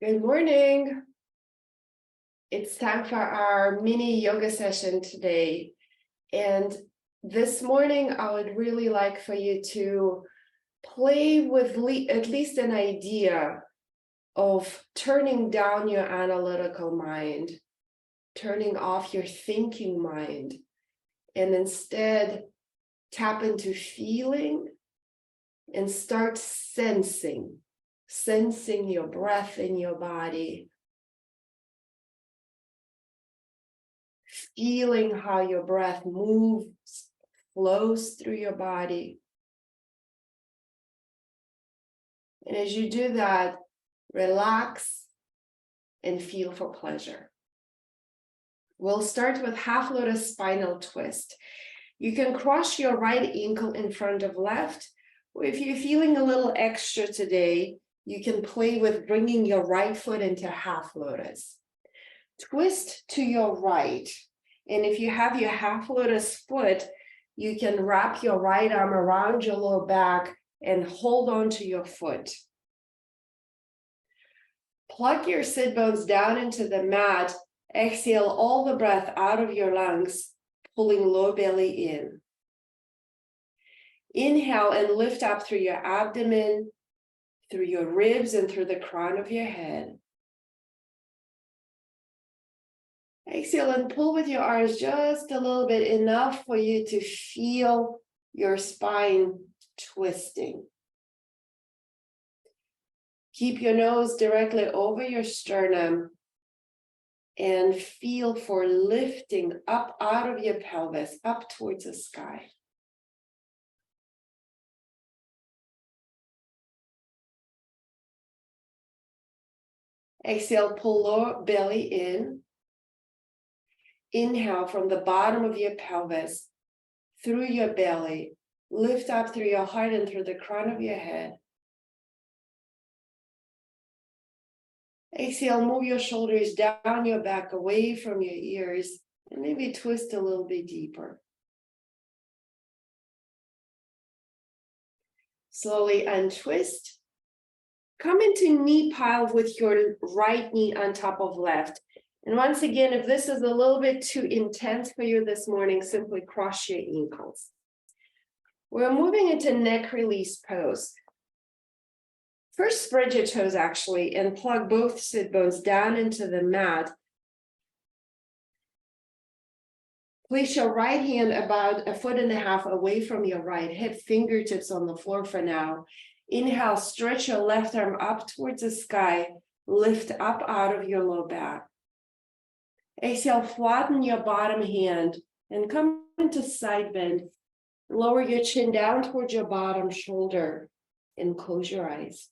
Good morning. It's time for our mini yoga session today. And this morning, I would really like for you to play with at least an idea of turning down your analytical mind, turning off your thinking mind, and instead tap into feeling and start sensing your breath in your body. Feeling how your breath moves, flows through your body. And as you do that, relax and feel for pleasure. We'll start with half lotus spinal twist. You can cross your right ankle in front of left, or if you're feeling a little extra today, you can play with bringing your right foot into half lotus. Twist to your right. And if you have your half lotus foot, you can wrap your right arm around your low back and hold on to your foot. Plug your sit bones down into the mat. Exhale all the breath out of your lungs, pulling low belly in. Inhale and lift up through your abdomen, through your ribs, and through the crown of your head. Exhale and pull with your arms just a little bit, enough for you to feel your spine twisting. Keep your nose directly over your sternum and feel for lifting up out of your pelvis, up towards the sky. Exhale, pull lower belly in. Inhale from the bottom of your pelvis, through your belly, lift up through your heart and through the crown of your head. Exhale, move your shoulders down your back, away from your ears, and maybe twist a little bit deeper. Slowly untwist. Come into knee pile with your right knee on top of left. And once again, if this is a little bit too intense for you this morning, simply cross your ankles. We're moving into neck release pose. First, spread your toes actually and plug both sit bones down into the mat. Place your right hand about 1.5 feet away from your right hip, fingertips on the floor for now. Inhale, stretch your left arm up towards the sky, lift up out of your low back. Exhale, flatten your bottom hand and come into side bend. Lower your chin down towards your bottom shoulder and close your eyes.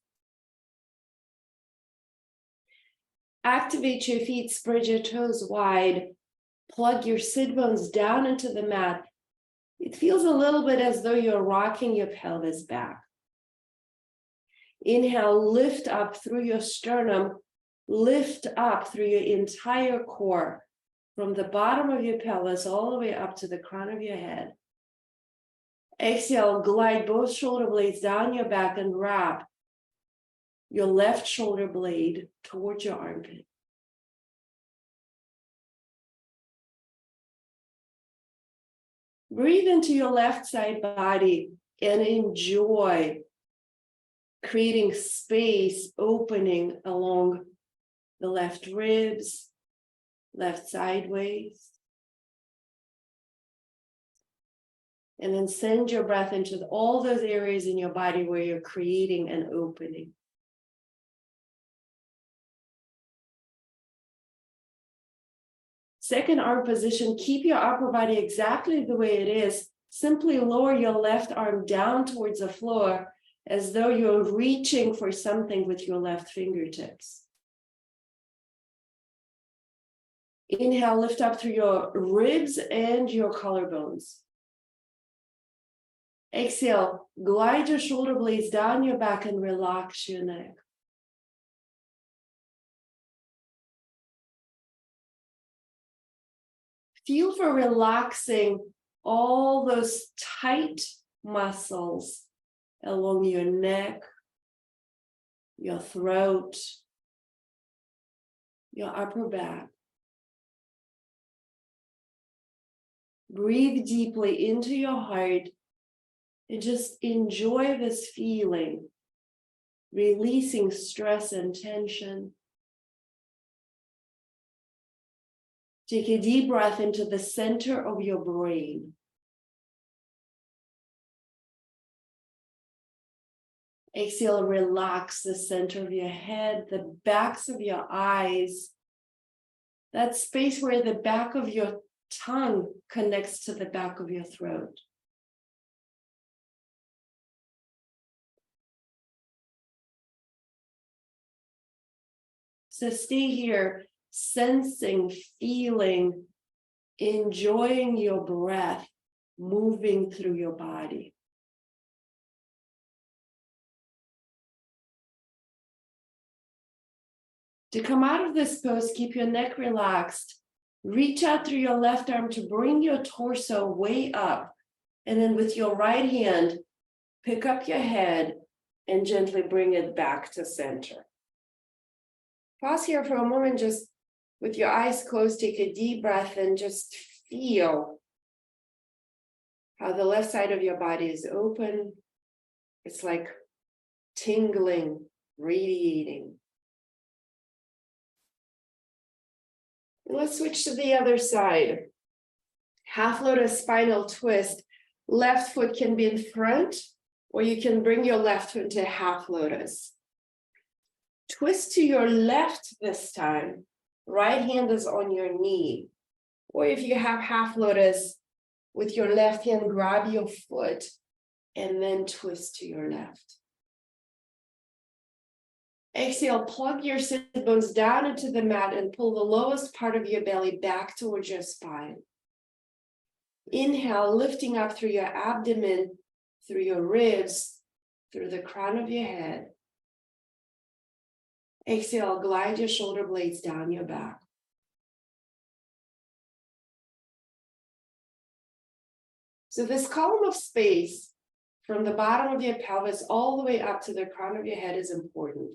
Activate your feet, spread your toes wide. Plug your sit bones down into the mat. It feels a little bit as though you're rocking your pelvis back. Inhale, lift up through your sternum, lift up through your entire core, from the bottom of your pelvis all the way up to the crown of your head. Exhale, glide both shoulder blades down your back and wrap your left shoulder blade towards your armpit. Breathe into your left side body and enjoy creating space, opening along the left ribs, left sideways. And then send your breath into all those areas in your body where you're creating an opening. Second arm position, keep your upper body exactly the way it is. Simply lower your left arm down towards the floor as though you're reaching for something with your left fingertips. Inhale, lift up through your ribs and your collarbones. Exhale, glide your shoulder blades down your back and relax your neck. Feel for relaxing all those tight muscles along your neck, your throat, your upper back. Breathe deeply into your heart and just enjoy this feeling, releasing stress and tension. Take a deep breath into the center of your brain. Exhale, relax the center of your head, the backs of your eyes, that space where the back of your tongue connects to the back of your throat. So stay here, sensing, feeling, enjoying your breath moving through your body. To come out of this pose, keep your neck relaxed. Reach out through your left arm to bring your torso way up. And then with your right hand, pick up your head and gently bring it back to center. Pause here for a moment, just with your eyes closed, take a deep breath and just feel how the left side of your body is open. It's like tingling, radiating. Let's switch to the other side. Half lotus spinal twist. Left foot can be in front, or you can bring your left foot into half lotus. Twist to your left this time. Right hand is on your knee. Or if you have half lotus, with your left hand, grab your foot and then twist to your left. Exhale, plug your sit bones down into the mat and pull the lowest part of your belly back towards your spine. Inhale, lifting up through your abdomen, through your ribs, through the crown of your head. Exhale, glide your shoulder blades down your back. So this column of space from the bottom of your pelvis all the way up to the crown of your head is important.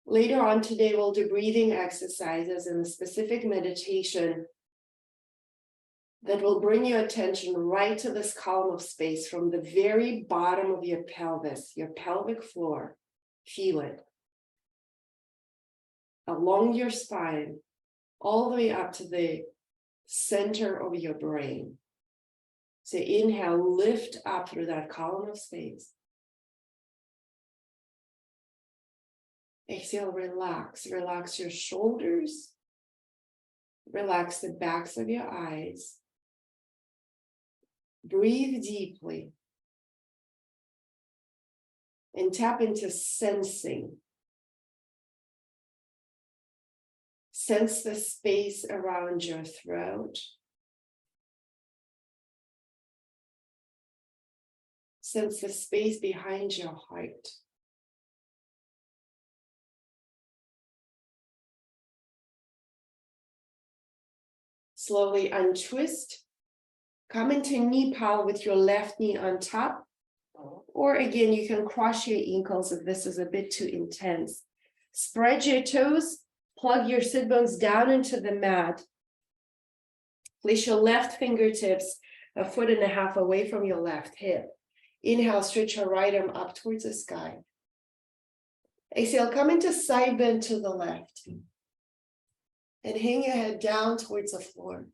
Later on today, we'll do breathing exercises and a specific meditation that will bring your attention right to this column of space from the very bottom of your pelvis, your pelvic floor. Feel it. Along your spine, all the way up to the center of your brain. So inhale, lift up through that column of space. Exhale, relax. Relax your shoulders. Relax the backs of your eyes. Breathe deeply. And tap into sensing. Sense the space around your throat. Sense the space behind your heart. Slowly untwist. Come into knee pile with your left knee on top. Or again, you can cross your ankles if this is a bit too intense. Spread your toes. Plug your sit bones down into the mat. Place your left fingertips 1.5 feet away from your left hip. Inhale, stretch your right arm up towards the sky. Exhale, come into side bend to the left. And hang your head down towards the floor.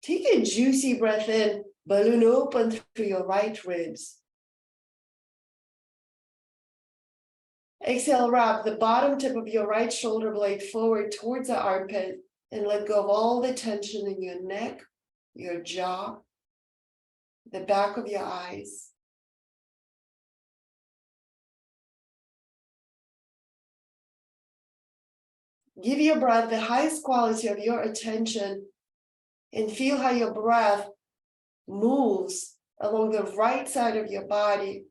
Take a juicy breath in, balloon open through your right ribs. Exhale, wrap the bottom tip of your right shoulder blade forward towards the armpit and let go of all the tension in your neck, your jaw, the back of your eyes. Give your breath the highest quality of your attention and feel how your breath moves along the right side of your body,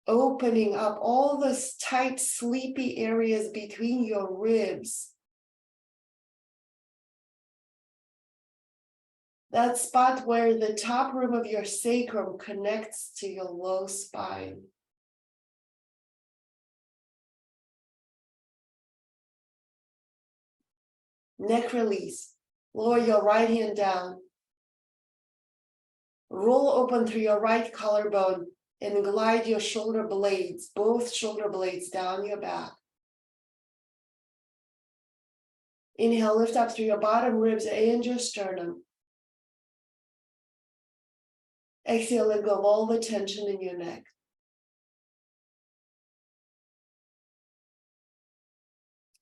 opening up all those tight, sleepy areas between your ribs. That spot where the top rim of your sacrum connects to your low spine. Neck release. Lower your right hand down. Roll open through your right collarbone and glide your shoulder blades, both shoulder blades down your back. Inhale, lift up through your bottom ribs and your sternum. Exhale, let go of all the tension in your neck.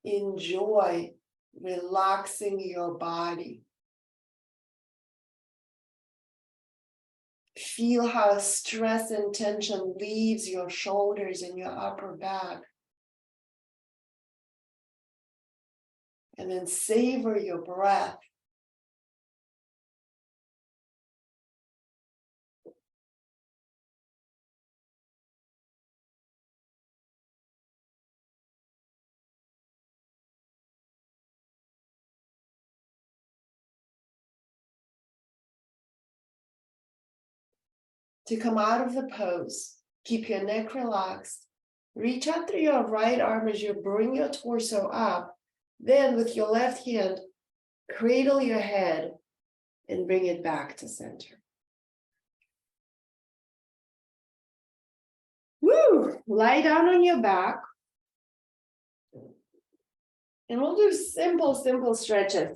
Enjoy relaxing your body. Feel how stress and tension leaves your shoulders and your upper back. And then savor your breath. To come out of the pose, keep your neck relaxed. Reach out through your right arm as you bring your torso up. Then with your left hand, cradle your head and bring it back to center. Woo! Lie down on your back. And we'll do simple stretches.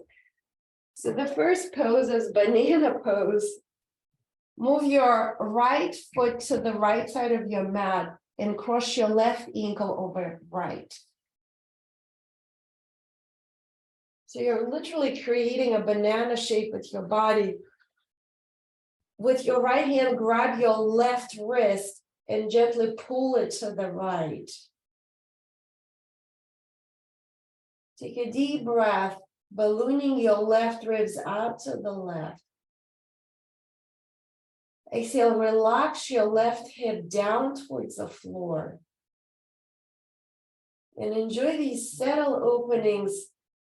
So the first pose is banana pose. Move your right foot to the right side of your mat and cross your left ankle over right. So you're literally creating a banana shape with your body. With your right hand, grab your left wrist and gently pull it to the right. Take a deep breath, ballooning your left ribs out to the left. Exhale, relax your left hip down towards the floor. And enjoy these subtle openings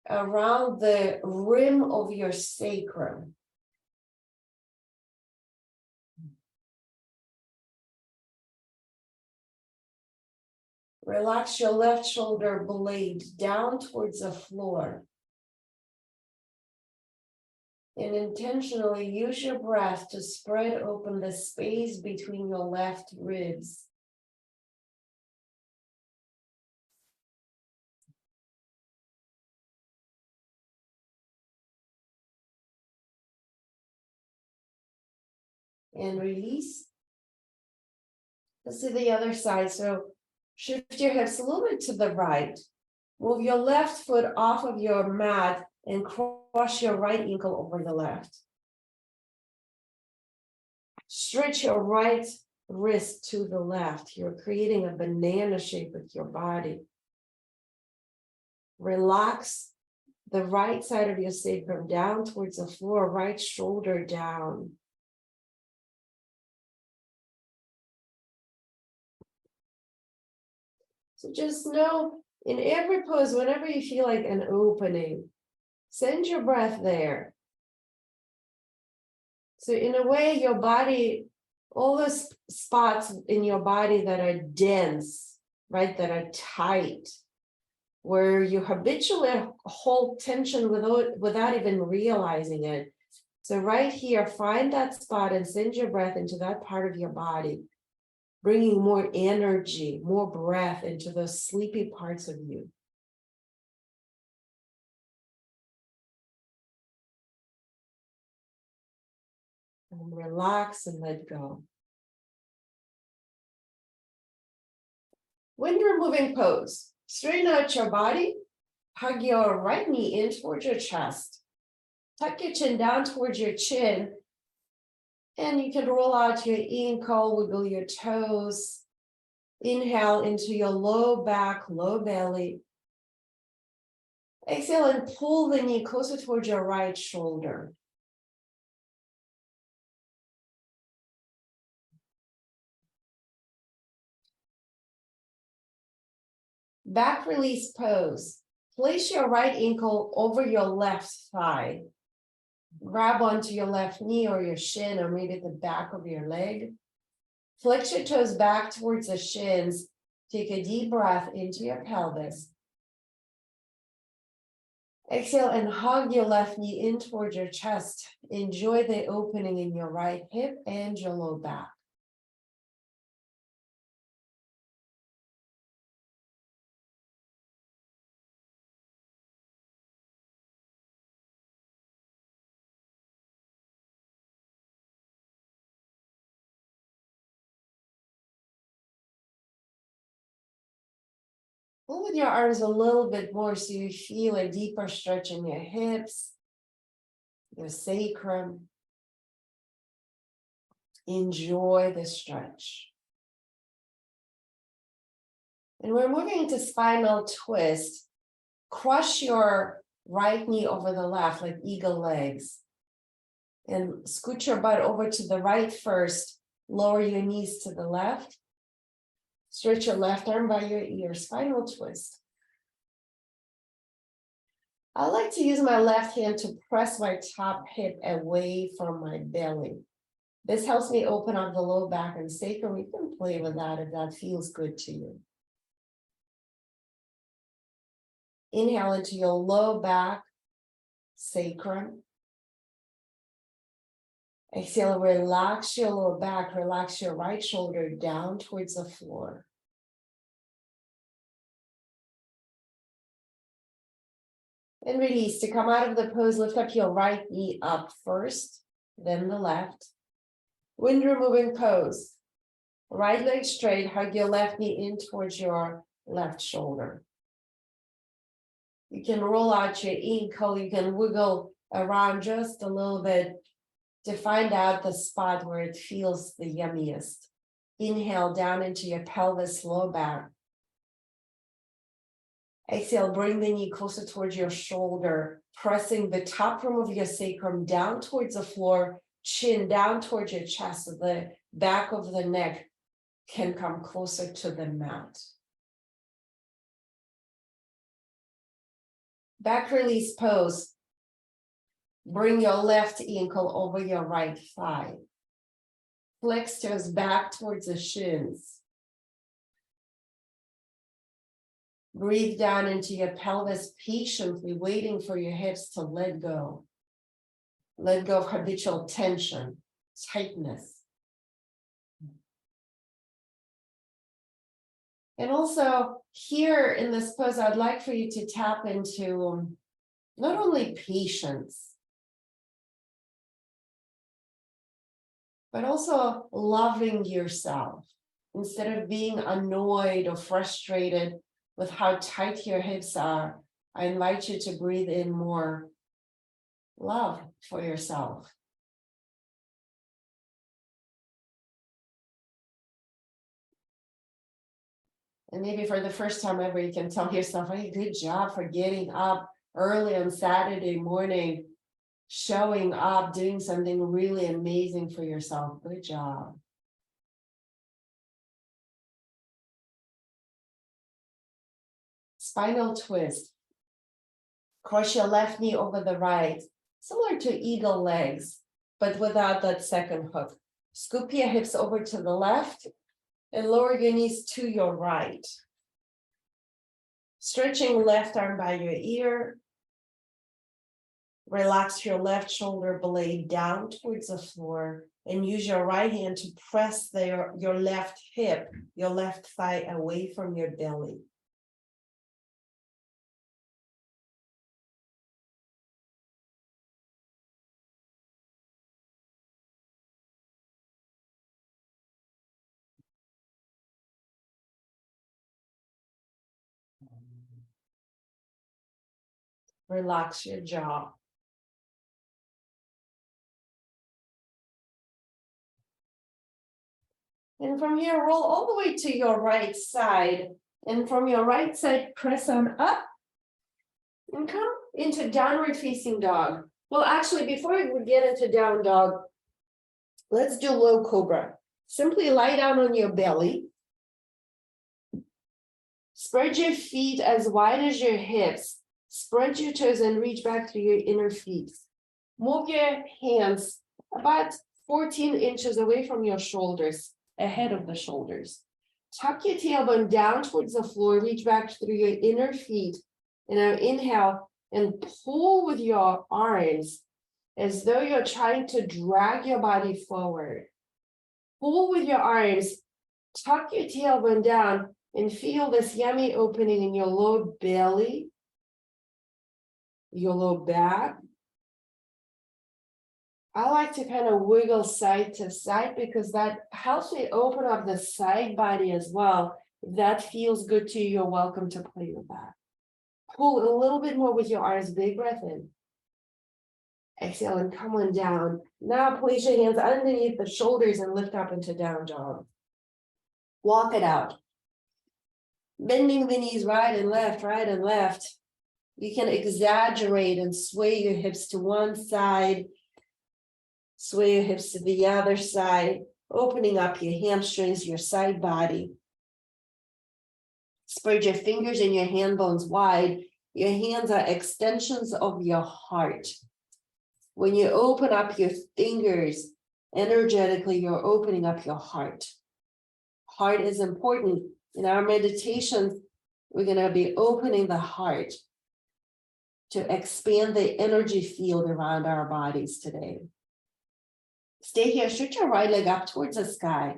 around the rim of your sacrum. Relax your left shoulder blade down towards the floor. And intentionally use your breath to spread open the space between your left ribs. And release. Let's do the other side. So shift your hips a little bit to the right. Move your left foot off of your mat and cross your right ankle over the left. Stretch your right wrist to the left. You're creating a banana shape with your body. Relax the right side of your sacrum down towards the floor, right shoulder down. So just know in every pose, whenever you feel like an opening, send your breath there. So in a way, your body, all those spots in your body that are dense, right, that are tight, where you habitually hold tension without even realizing it. So right here, find that spot and send your breath into that part of your body, bringing more energy, more breath into those sleepy parts of you. And relax and let go. When you're moving pose, straighten out your body, hug your right knee in towards your chest, tuck your chin down towards your chin, and you can roll out your ankle, wiggle your toes. Inhale into your low back, low belly. Exhale and pull the knee closer towards your right shoulder. Back release pose. Place your right ankle over your left thigh. Grab onto your left knee or your shin or maybe the back of your leg. Flex your toes back towards the shins. Take a deep breath into your pelvis. Exhale and hug your left knee in towards your chest. Enjoy the opening in your right hip and your low back. Pull with your arms a little bit more so you feel a deeper stretch in your hips, your sacrum. Enjoy the stretch. And we're moving into spinal twist. Crush your right knee over the left like eagle legs. And scoot your butt over to the right first. Lower your knees to the left. Stretch your left arm by your ear, spinal twist. I like to use my left hand to press my top hip away from my belly. This helps me open up the low back and sacrum. You can play with that if that feels good to you. Inhale into your low back, sacrum. Exhale, relax your lower back, relax your right shoulder down towards the floor. And release. To come out of the pose, lift up your right knee up first, then the left. Wind removing pose. Right leg straight, hug your left knee in towards your left shoulder. You can roll out your ankle, you can wiggle around just a little bit to find out the spot where it feels the yummiest. Inhale down into your pelvis, low back. Exhale, bring the knee closer towards your shoulder, pressing the top rim of your sacrum down towards the floor, chin down towards your chest, so the back of the neck can come closer to the mat. Back release pose. Bring your left ankle over your right thigh. Flex toes back towards the shins. Breathe down into your pelvis patiently, waiting for your hips to let go. Let go of habitual tension, tightness. And also here in this pose, I'd like for you to tap into not only patience, but also loving yourself. Instead of being annoyed or frustrated with how tight your hips are, I invite you to breathe in more love for yourself. And maybe for the first time ever, you can tell yourself, hey, good job for getting up early on Saturday morning, showing up, doing something really amazing for yourself. Good job. Spinal twist. Cross your left knee over the right, similar to eagle legs, but without that second hook. Scoop your hips over to the left and lower your knees to your right. Stretching left arm by your ear. Relax your left shoulder blade down towards the floor and use your right hand to press your left hip, your left thigh away from your belly. Relax your jaw. And from here, roll all the way to your right side. And from your right side, press on up and come into downward facing dog. Well, actually, before we get into down dog, let's do low cobra. Simply lie down on your belly. Spread your feet as wide as your hips. Spread your toes and reach back to your inner feet. Move your hands about 14 inches away from your shoulders, ahead of the shoulders. Tuck your tailbone down towards the floor, reach back through your inner feet. And now inhale, and pull with your arms as though you're trying to drag your body forward. Pull with your arms, tuck your tailbone down, and feel this yummy opening in your low belly, your low back. I like to kind of wiggle side to side because that helps me open up the side body as well. If that feels good to you, you're welcome to play with that. Pull a little bit more with your arms, big breath in. Exhale and come on down. Now place your hands underneath the shoulders and lift up into down dog. Walk it out. Bending the knees right and left, right and left. You can exaggerate and sway your hips to one side, sway your hips to the other side, opening up your hamstrings, your side body. Spread your fingers and your hand bones wide. Your hands are extensions of your heart. When you open up your fingers, energetically, you're opening up your heart. Heart is important. In our meditation, we're going to be opening the heart to expand the energy field around our bodies today. Stay here, shoot your right leg up towards the sky.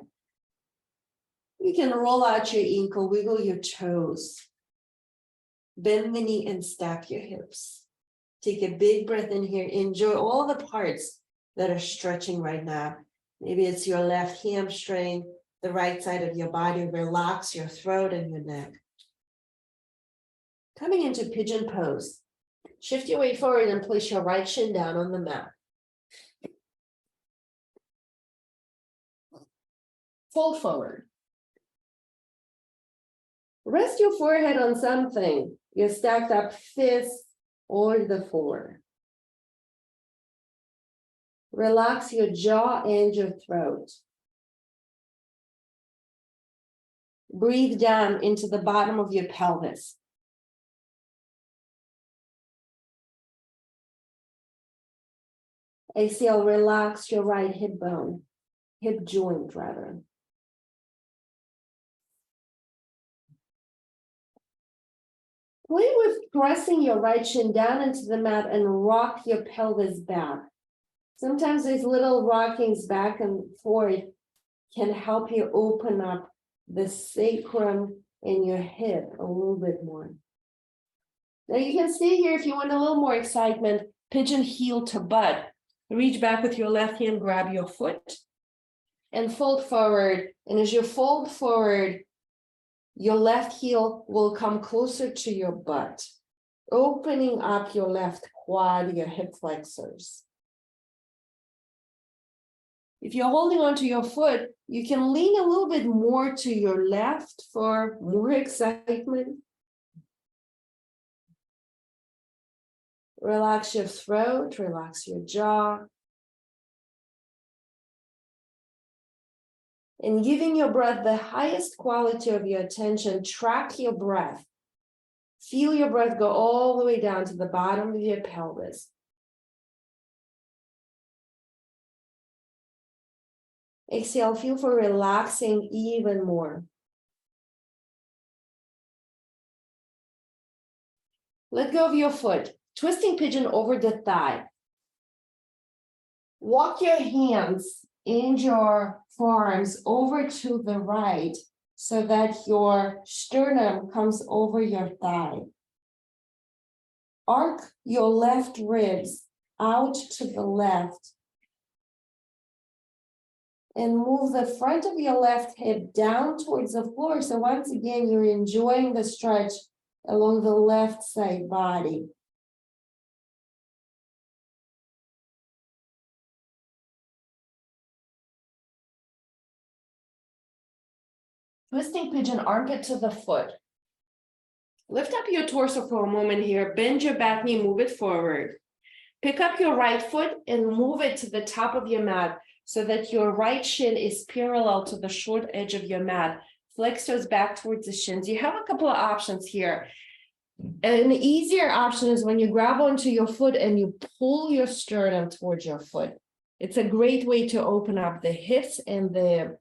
You can roll out your ankle, wiggle your toes. Bend the knee and stack your hips. Take a big breath in here. Enjoy all the parts that are stretching right now. Maybe it's your left hamstring, the right side of your body. Relax your throat and your neck. Coming into pigeon pose. Shift your weight forward and place your right shin down on the mat. Fold forward. Rest your forehead on something. Your stacked up fists or the floor. Relax your jaw and your throat. Breathe down into the bottom of your pelvis. Exhale, relax your right hip bone, hip joint rather. Play with pressing your right shin down into the mat and rock your pelvis back. Sometimes these little rockings back and forth can help you open up the sacrum and your hip a little bit more. Now you can stay here if you want a little more excitement. Pigeon heel to butt. Reach back with your left hand, grab your foot, and fold forward. And as you fold forward, your left heel will come closer to your butt, opening up your left quad, your hip flexors. If you're holding onto your foot, you can lean a little bit more to your left for more excitement. Relax your throat, relax your jaw. And giving your breath the highest quality of your attention, track your breath. Feel your breath go all the way down to the bottom of your pelvis. Exhale, feel for relaxing even more. Let go of your foot, twisting pigeon over the thigh. Walk your hands and your forearms over to the right so that your sternum comes over your thigh. Arc your left ribs out to the left and move the front of your left hip down towards the floor. So once again, you're enjoying the stretch along the left side body. Twisting pigeon, armpit to the foot. Lift up your torso for a moment here. Bend your back knee, move it forward. Pick up your right foot and move it to the top of your mat so that your right shin is parallel to the short edge of your mat. Flex toes back towards the shins. You have a couple of options here. An easier option is when you grab onto your foot and you pull your sternum towards your foot. It's a great way to open up the hips and the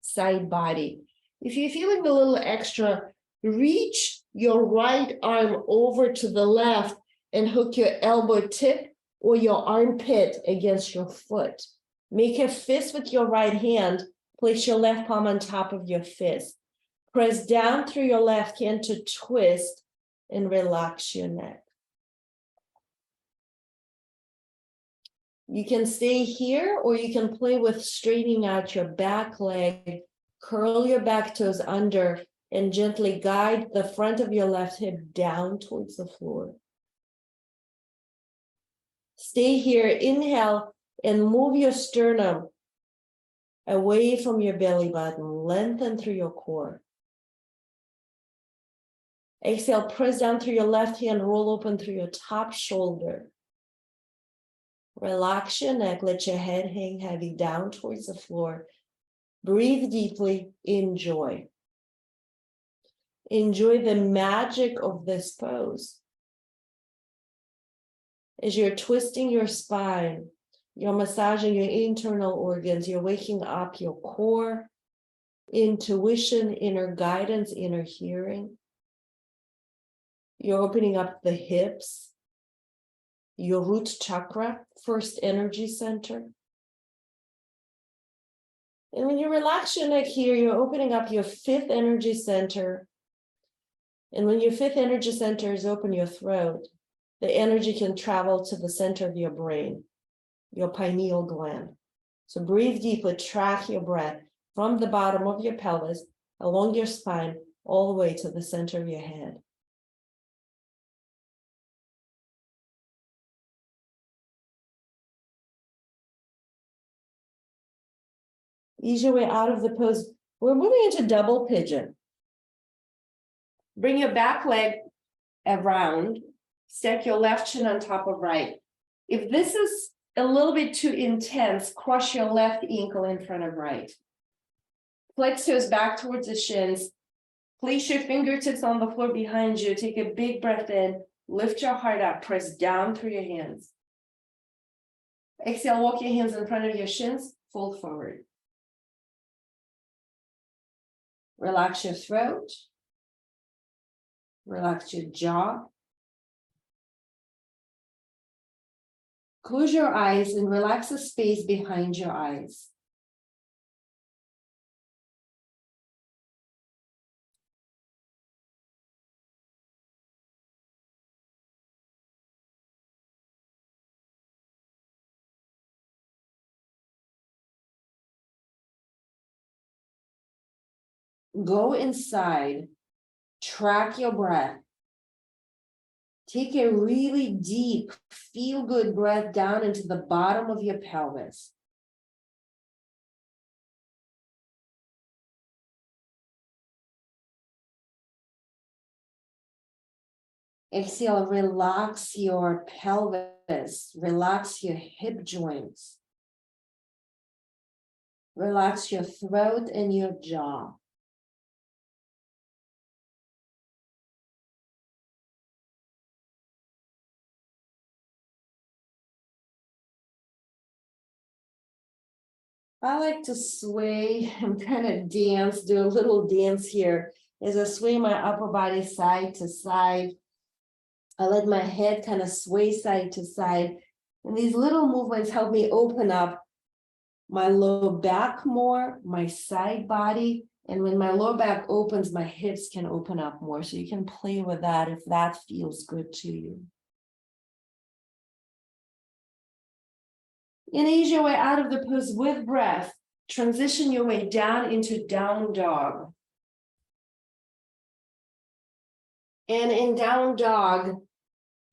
side body. If you're feeling a little extra, reach your right arm over to the left and hook your elbow tip or your armpit against your foot. Make a fist with your right hand. Place your left palm on top of your fist. Press down through your left hand to twist and relax your neck. You can stay here or you can play with straightening out your back leg. Curl your back toes under and gently guide the front of your left hip down towards the floor. Stay here, inhale, and move your sternum away from your belly button. Lengthen through your core. Exhale, press down through your left hand, roll open through your top shoulder. Relax your neck, let your head hang heavy down towards the floor. Breathe deeply, enjoy. Enjoy the magic of this pose. As you're twisting your spine, you're massaging your internal organs, you're waking up your core, intuition, inner guidance, inner hearing. You're opening up the hips, your root chakra, first energy center. And when you relax your neck here, you're opening up your fifth energy center. And when your fifth energy center is open, your throat, the energy can travel to the center of your brain, your pineal gland. So breathe deeply, track your breath from the bottom of your pelvis, along your spine, all the way to the center of your head. Ease your way out of the pose. We're moving into double pigeon. Bring your back leg around. Stack your left shin on top of right. If this is a little bit too intense, cross your left ankle in front of right. Flex toes back towards the shins. Place your fingertips on the floor behind you. Take a big breath in. Lift your heart up. Press down through your hands. Exhale, walk your hands in front of your shins. Fold forward. Relax your throat. Relax your jaw. Close your eyes and relax the space behind your eyes. Go inside. Track your breath. Take a really deep, feel-good breath down into the bottom of your pelvis. Exhale, relax your pelvis. Relax your hip joints. Relax your throat and your jaw. I like to sway and kind of dance, do a little dance here as I sway my upper body side to side. I let my head kind of sway side to side. And these little movements help me open up my low back more, my side body. And when my low back opens, my hips can open up more. So you can play with that if that feels good to you. And ease your way out of the pose with breath. Transition your way down into down dog. And in down dog,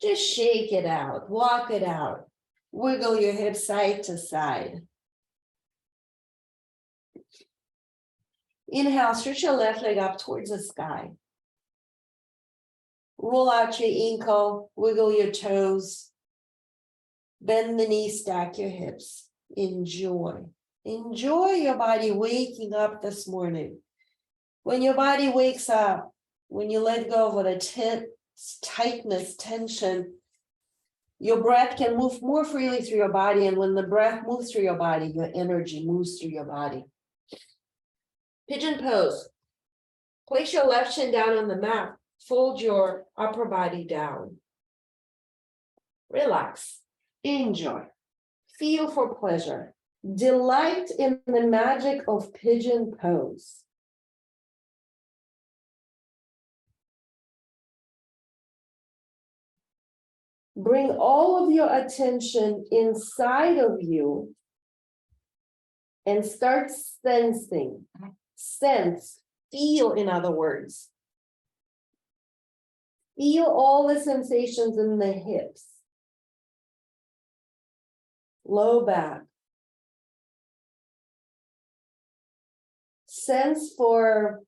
just shake it out, walk it out. Wiggle your hips side to side. Inhale, stretch your left leg up towards the sky. Roll out your ankle, wiggle your toes. Bend the knees, stack your hips. Enjoy. Enjoy your body waking up this morning. When your body wakes up, when you let go of the tightness, tension, your breath can move more freely through your body. And when the breath moves through your body, your energy moves through your body. Pigeon pose. Place your left shin down on the mat. Fold your upper body down. Relax, enjoy, feel for pleasure, delight in the magic of pigeon pose. Bring all of your attention inside of you and start sensing, sense, feel, in other words. Feel all the sensations in the hips, low back. Sense for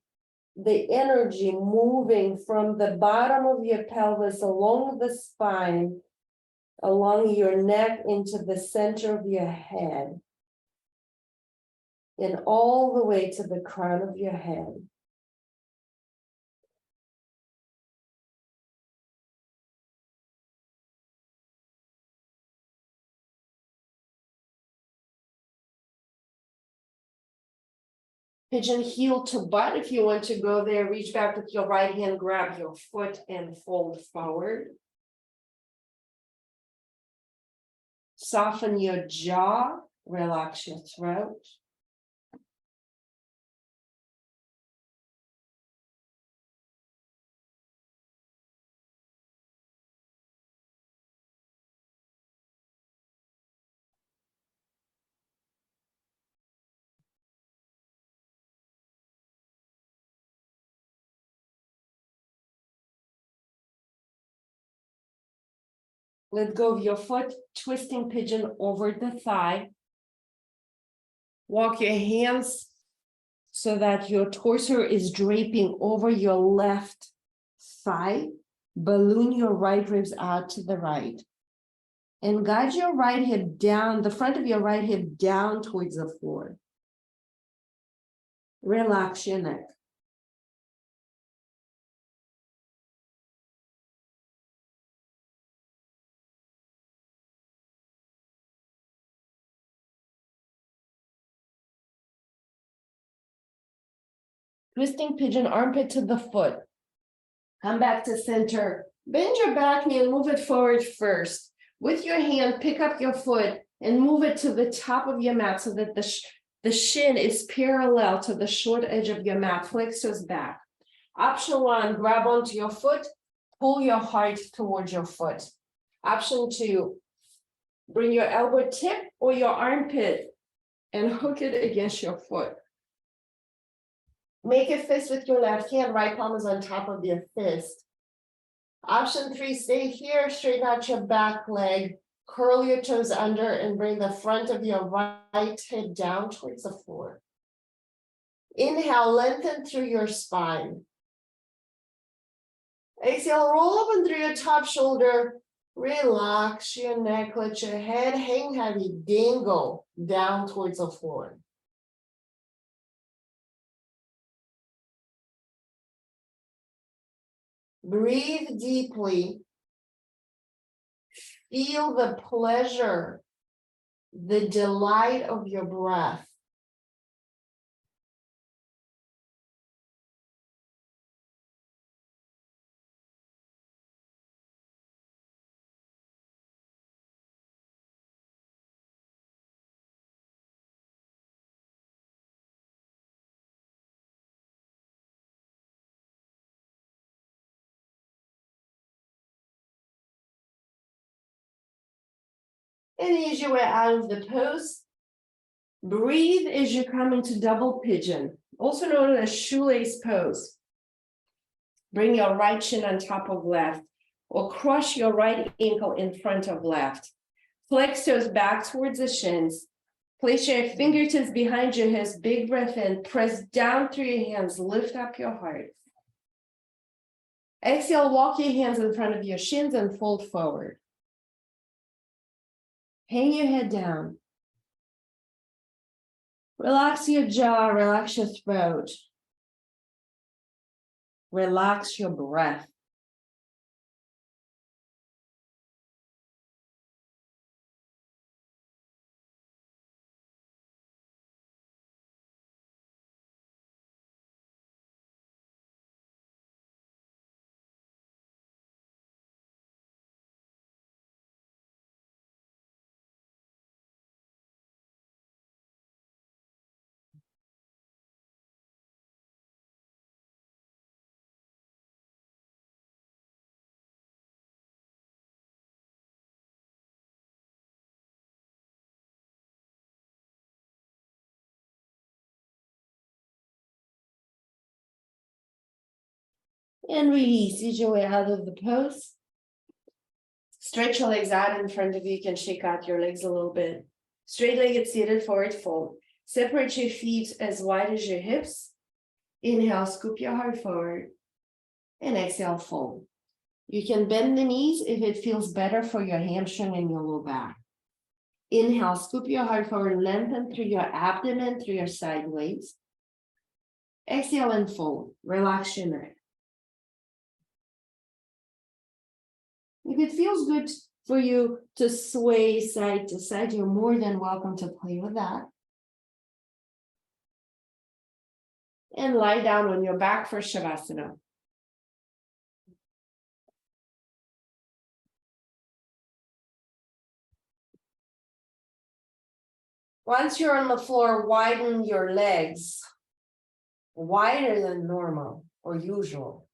the energy moving from the bottom of your pelvis along the spine, along your neck into the center of your head, and all the way to the crown of your head. Pigeon heel to butt. If you want to go there, reach back with your right hand, grab your foot and fold forward. Soften your jaw, relax your throat. Let go of your foot, twisting pigeon over the thigh. Walk your hands so that your torso is draping over your left thigh. Balloon your right ribs out to the right. And guide your right hip down, the front of your right hip down towards the floor. Relax your neck. Twisting pigeon, armpit to the foot. Come back to center. Bend your back knee and move it forward first. With your hand, pick up your foot and move it to the top of your mat so that the shin is parallel to the short edge of your mat. Flex toes back. Option one, grab onto your foot, pull your heart towards your foot. Option two, bring your elbow tip or your armpit and hook it against your foot. Make a fist with your left hand, right palm is on top of your fist. Option three, stay here, straighten out your back leg, curl your toes under and bring the front of your right hip down towards the floor. Inhale, lengthen through your spine. Exhale, roll up and through your top shoulder. Relax your neck, let your head hang heavy, dangle down towards the floor. Breathe deeply. Feel the pleasure, the delight of your breath. And ease your way out of the pose. Breathe as you come into double pigeon, also known as shoelace pose. Bring your right shin on top of left, or crush your right ankle in front of left. Flex toes back towards the shins. Place your fingertips behind your hips, big breath in, press down through your hands, lift up your heart. Exhale, walk your hands in front of your shins and fold forward. Hang your head down. Relax your jaw, relax your throat. Relax your breath. And release, ease your way out of the pose. Stretch your legs out in front of you. You can shake out your legs a little bit. Straight-legged seated forward fold. Separate your feet as wide as your hips. Inhale, scoop your heart forward. And exhale, fold. You can bend the knees if it feels better for your hamstring and your low back. Inhale, scoop your heart forward, lengthen through your abdomen, through your sideways. Exhale and fold. Relax your neck. If it feels good for you to sway side to side, you're more than welcome to play with that. And lie down on your back for savasana. Once you're on the floor, widen your legs wider than normal or usual.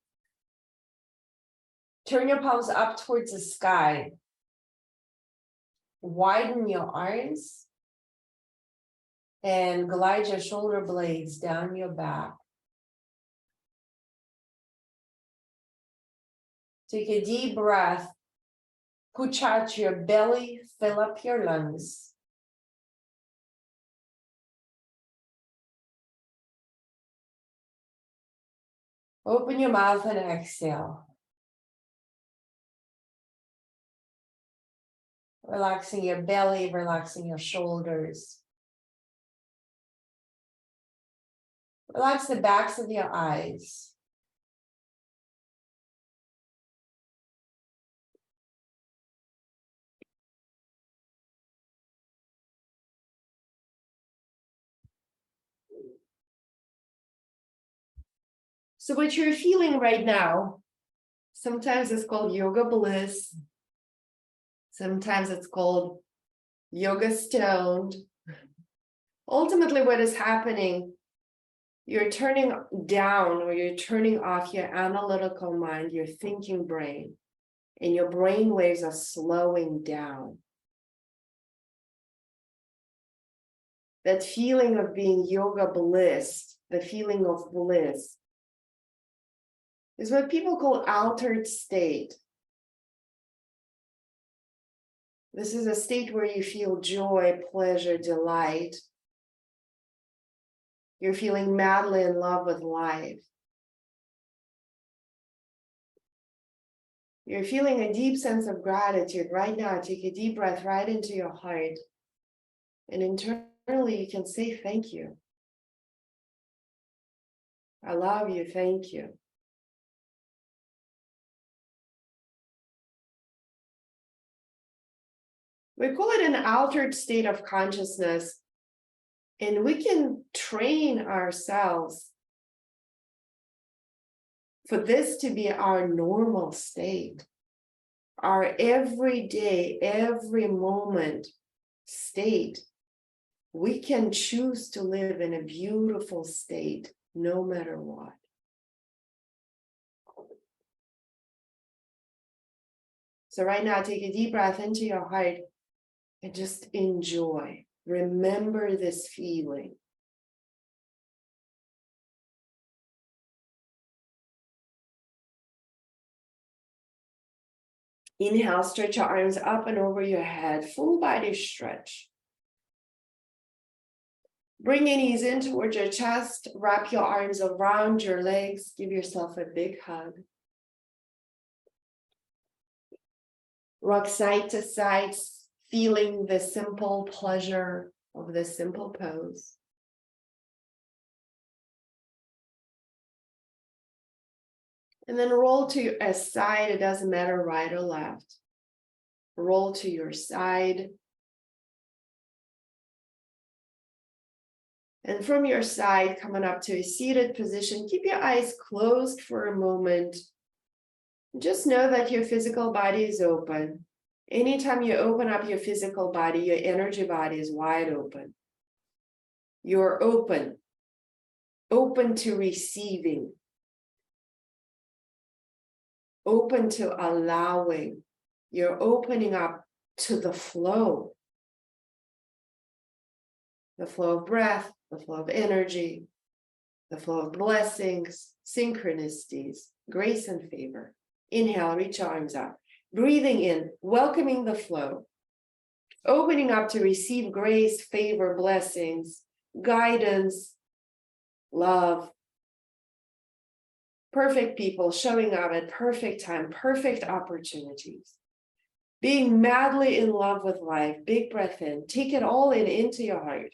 Turn your palms up towards the sky. Widen your arms and glide your shoulder blades down your back. Take a deep breath. Push out your belly, fill up your lungs. Open your mouth and exhale. Relaxing your belly, relaxing your shoulders. Relax the backs of your eyes. So what you're feeling right now, sometimes it's called yoga bliss. Sometimes it's called yoga stoned. Ultimately, what is happening, you're turning down or you're turning off your analytical mind, your thinking brain, and your brain waves are slowing down. That feeling of being yoga bliss, the feeling of bliss, is what people call altered state. This is a state where you feel joy, pleasure, delight. You're feeling madly in love with life. You're feeling a deep sense of gratitude right now. Take a deep breath right into your heart. And internally, you can say thank you. I love you, thank you. We call it an altered state of consciousness, and we can train ourselves for this to be our normal state, our everyday, every moment state. We can choose to live in a beautiful state no matter what. So right now, take a deep breath into your heart and just enjoy. Remember this feeling. Inhale, stretch your arms up and over your head, full body stretch. Bring your knees in towards your chest, wrap your arms around your legs, give yourself a big hug. Rock side to side, feeling the simple pleasure of this simple pose. And then roll to a side, it doesn't matter right or left. Roll to your side. And from your side, coming up to a seated position, keep your eyes closed for a moment. Just know that your physical body is open. Anytime you open up your physical body, your energy body is wide open. You're open to receiving, open to allowing. You're opening up to the flow of breath, the flow of energy, the flow of blessings, synchronicities, grace and favor. Inhale, reach your arms up. Breathing in, welcoming the flow. Opening up to receive grace, favor, blessings, guidance, love. Perfect people showing up at perfect time, perfect opportunities. Being madly in love with life. Big breath in. Take it all in into your heart.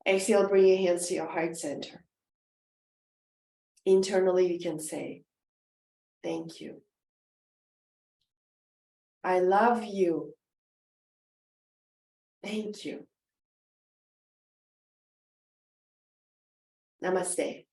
Exhale, bring your hands to your heart center. Internally, you can say, thank you. I love you. Thank you. Namaste.